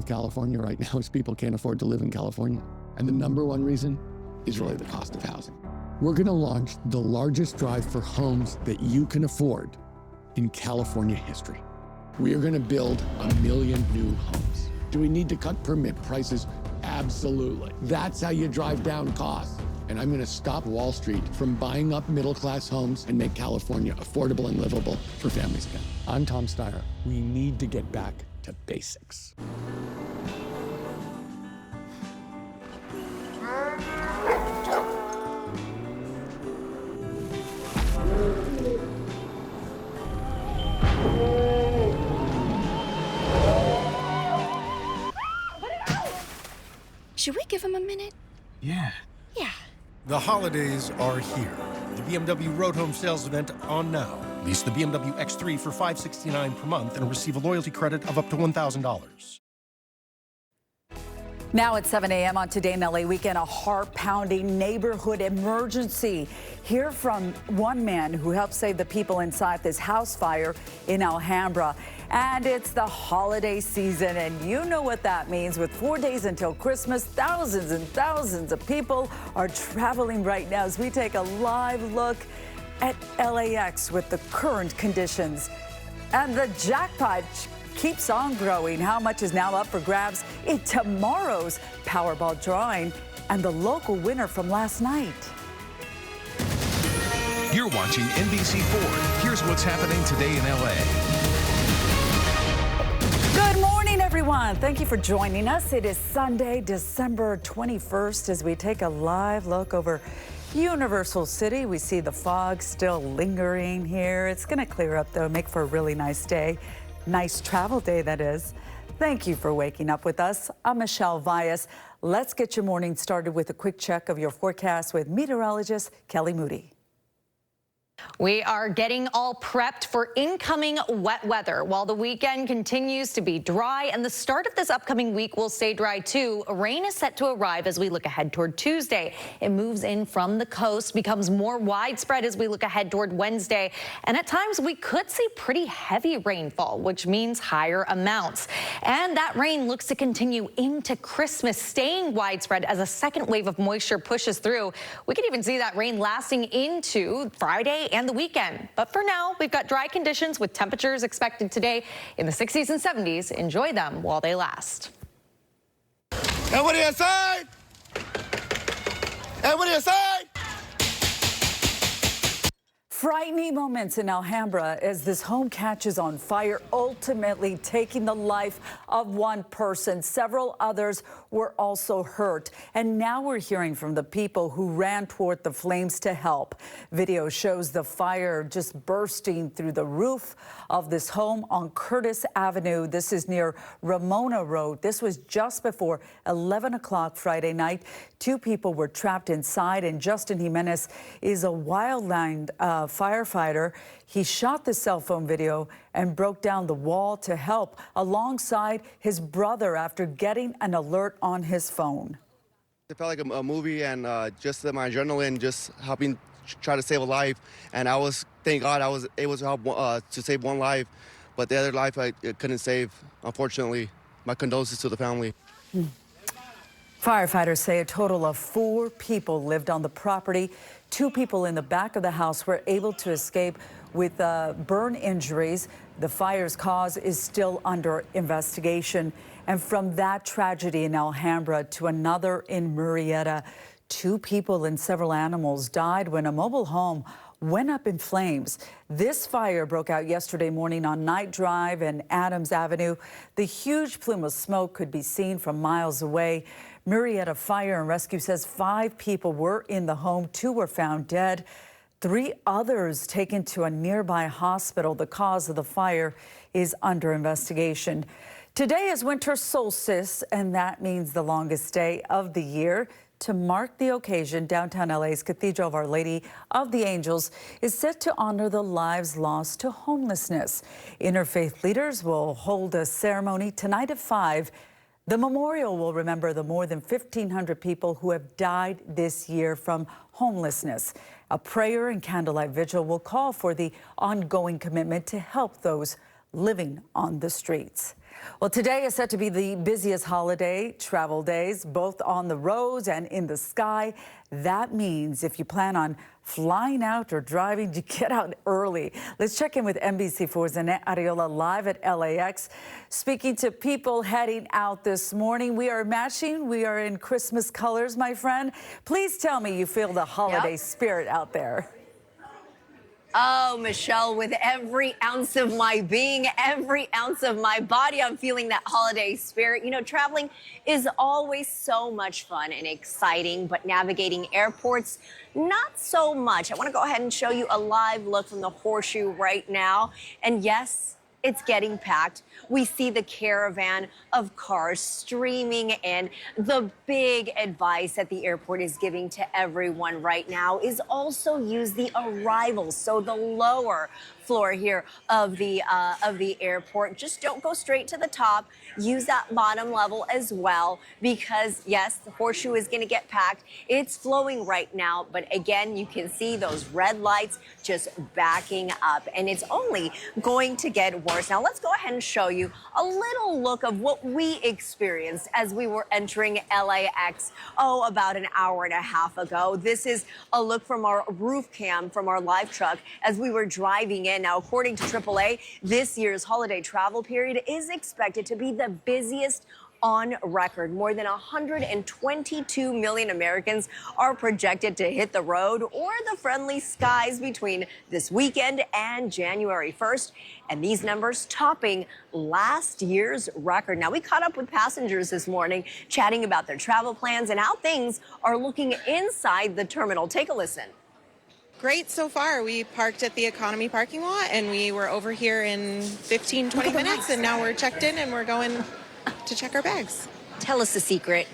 with California right now is people can't afford to live in California. And the number one reason is really the cost of housing. We're gonna launch the largest drive for homes that you can afford in California history. We are gonna build 1 million new homes. Do we need to cut permit prices? Absolutely. That's how you drive down costs. And I'm gonna stop Wall Street from buying up middle-class homes and make California affordable and livable for families again. I'm Tom Steyer. We need to get back to basics. Should we give him a minute? Yeah. Yeah. The holidays are here. The BMW Road Home Sales Event on now. Lease the BMW X3 for $569 per month and receive a loyalty credit of up to $1,000. Now at 7 a.m. on Today in LA Weekend, a heart-pounding neighborhood emergency. Hear from one man who helped save the people inside this house fire in Alhambra. And it's the holiday season, and you know what that means. With 4 days until Christmas, thousands and thousands of people are traveling right now as we take a live look at LAX with the current conditions. And the jackpot keeps on growing. How much is now up for grabs in tomorrow's Powerball drawing and the local winner from last night? You're watching NBC4. Here's what's happening today in LA. Good morning, everyone. Thank you for joining us. It is Sunday, December 21st, as we take a live look over Universal City. We see the fog still lingering here. It's going to clear up, though, make for a really nice day. Nice travel day, that is. Thank you for waking up with us. I'm Michelle Vias. Let's get your morning started with a quick check of your forecast with meteorologist Kelly Moody. We are getting all prepped for incoming wet weather while the weekend continues to be dry, and the start of this upcoming week will stay dry too. Rain is set to arrive as we look ahead toward Tuesday. It moves in from the coast, becomes more widespread as we look ahead toward Wednesday, and at times we could see pretty heavy rainfall, which means higher amounts. And that rain looks to continue into Christmas, staying widespread as a second wave of moisture pushes through. We could even see that rain lasting into Friday and the weekend. But for now, we've got dry conditions with temperatures expected today in the 60s and 70s. Enjoy them while they last. Everybody inside! Everybody inside! Frightening moments in Alhambra as this home catches on fire, ultimately taking the life of one person. Several others were also hurt. And now we're hearing from the people who ran toward the flames to help. Video shows the fire just bursting through the roof of this home on Curtis Avenue. This is near Ramona Road. This was just before 11 o'clock Friday night. 2 people were trapped inside, and Justin Jimenez is a wildland firefighter. He shot the cell phone video and broke down the wall to help alongside his brother after getting an alert on his phone. It felt like a movie, and just my adrenaline, just helping try to save a life. And thank God, I was able to help to save one life, but the other life I couldn't save, unfortunately. My condolences to the family. Firefighters say a total of 4 people lived on the property. 2 people in the back of the house were able to escape with burn injuries. The fire's cause is still under investigation. And from that tragedy in Alhambra to another in Murrieta, 2 people and several animals died when a mobile home went up in flames. This fire broke out yesterday morning on Knight Drive and Adams Avenue. The huge plume of smoke could be seen from miles away. Murrieta Fire and Rescue says 5 people were in the home. 2 were found dead. 3 others taken to a nearby hospital. The cause of the fire is under investigation. Today is winter solstice, and that means the longest day of the year. To mark the occasion, downtown LA's Cathedral of Our Lady of the Angels is set to honor the lives lost to homelessness. Interfaith leaders will hold a ceremony tonight at 5. The memorial will remember the more than 1,500 people who have died this year from homelessness. A prayer and candlelight vigil will call for the ongoing commitment to help those living on the streets. Well, today is set to be the busiest holiday travel days, both on the roads and in the sky. That means if you plan on flying out or driving, you get out early. Let's check in with NBC4's Annette Arreola live at LAX. Speaking to people heading out this morning, we are in Christmas colors, my friend. Please tell me you feel the holiday spirit out there. Oh, Michelle, with every ounce of my being, every ounce of my body, I'm feeling that holiday spirit. You know, traveling is always so much fun and exciting, but navigating airports, not so much. I want to go ahead and show you a live look from the Horseshoe right now. And yes, it's getting packed. We see the caravan of cars streaming in. The big advice that the airport is giving to everyone right now is also use the arrivals. So the lower floor here of the airport. Just don't go straight to the top. Use that bottom level as well, because yes, the Horseshoe is going to get packed. It's flowing right now, but again, you can see those red lights just backing up, and it's only going to get worse. Now let's go ahead and show you a little look of what we experienced as we were entering LAX, about an hour and a half ago. This is a look from our roof cam from our live truck as we were driving in. Now, according to AAA, this year's holiday travel period is expected to be the busiest on record. More than 122 million Americans are projected to hit the road or the friendly skies between this weekend and January 1st. And these numbers topping last year's record. Now, we caught up with passengers this morning, chatting about their travel plans and how things are looking inside the terminal. Take a listen. Great so far. We parked at the economy parking lot and we were over here in 15, 20 minutes and now we're checked in and we're going to check our bags. Tell us the secret.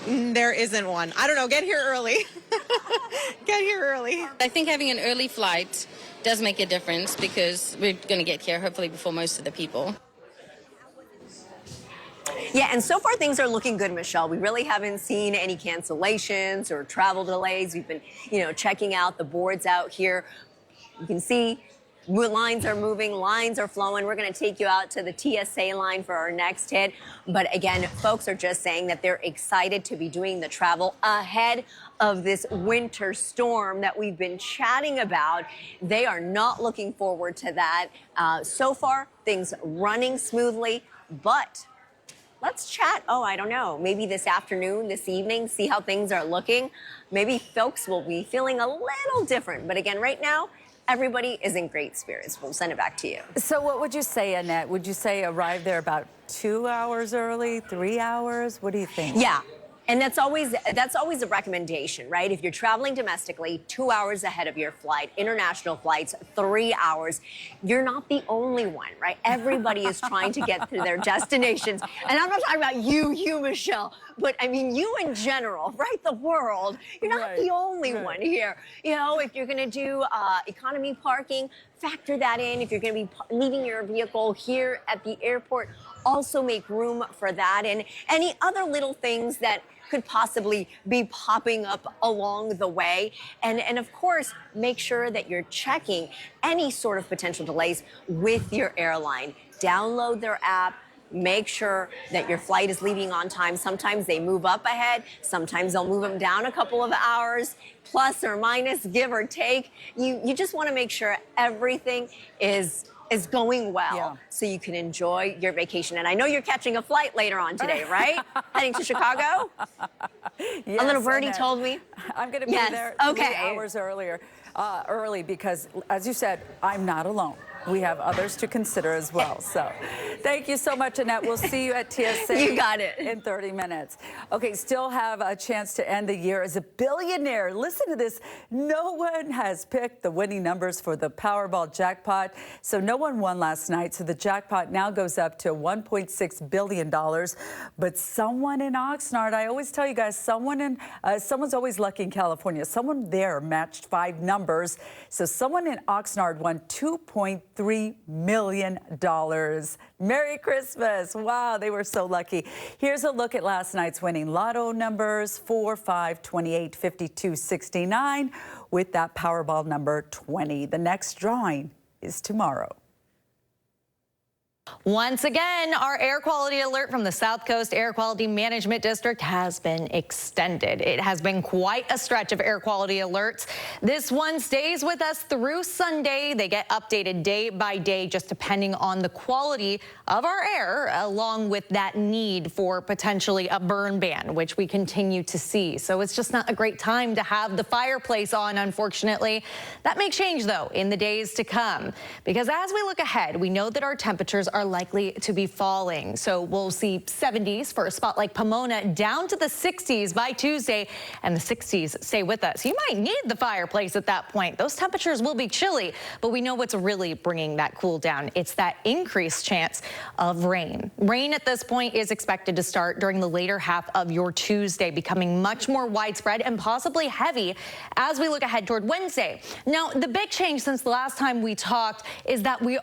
There isn't one. I don't know. Get here early. Get here early. I think having an early flight does make a difference because we're going to get here hopefully before most of the people. Yeah, and so far things are looking good, Michelle. We really haven't seen any cancellations or travel delays. We've been, checking out the boards out here. You can see lines are moving, lines are flowing. We're going to take you out to the TSA line for our next hit. But again, folks are just saying that they're excited to be doing the travel ahead of this winter storm that we've been chatting about. They are not looking forward to that. So far, things running smoothly, but let's chat. I don't know. Maybe this afternoon, this evening, see how things are looking. Maybe folks will be feeling a little different. But again, right now, everybody is in great spirits. We'll send it back to you. So what would you say, Annette? Would you say arrive there about 2 hours early, 3 hours? What do you think? Yeah. And that's always a recommendation, right? If you're traveling domestically, 2 hours ahead of your flight, international flights, 3 hours, you're not the only one, right? Everybody is trying to get to their destinations. And I'm not talking about you, Michelle, but I mean you in general, right? The world. You're not the only one here. If you're gonna do economy parking, factor that in. If you're gonna be leaving your vehicle here at the airport, also make room for that and any other little things that could possibly be popping up along the way. And of course, make sure that you're checking any sort of potential delays with your airline. Download their app. Make sure that your flight is leaving on time. Sometimes they move up ahead. Sometimes they'll move them down a couple of hours, plus or minus, give or take. You just want to make sure everything is going well so you can enjoy your vacation. And I know you're catching a flight later on today, right? Heading to Chicago? Yes, a little birdie Annette told me. I'm going to be there 3 hours early because, as you said, I'm not alone. We have others to consider as well. So thank you so much, Annette. We'll see you at TSA. You got it. In 30 minutes. Okay, still have a chance to end the year as a billionaire. Listen to this. No one has picked the winning numbers for the Powerball jackpot. So no one won last night. So the jackpot now goes up to $1.6 billion. But someone in Oxnard, I always tell you guys, someone's always lucky in California. Someone there matched 5 numbers. So someone in Oxnard won $2.3 million. Merry Christmas. Wow, they were so lucky. Here's a look at last night's winning lotto numbers: 4, 5, 28, 52, 69, with that Powerball number 20. The next drawing is tomorrow. Once again, our air quality alert from the South Coast Air Quality Management District has been extended. It has been quite a stretch of air quality alerts. This one stays with us through Sunday. They get updated day by day, just depending on the quality of our air, along with that need for potentially a burn ban, which we continue to see. So it's just not a great time to have the fireplace on, unfortunately. That may change, though, in the days to come, because as we look ahead, we know that our temperatures are likely to be falling. So we'll see 70s for a spot like Pomona, down to the 60s by Tuesday, and the 60s stay with us. You might need the fireplace at that point. Those temperatures will be chilly, but we know what's really bringing that cool down. It's that increased chance of rain. Rain at this point is expected to start during the later half of your Tuesday, becoming much more widespread and possibly heavy as we look ahead toward Wednesday. Now, the big change since the last time we talked is that we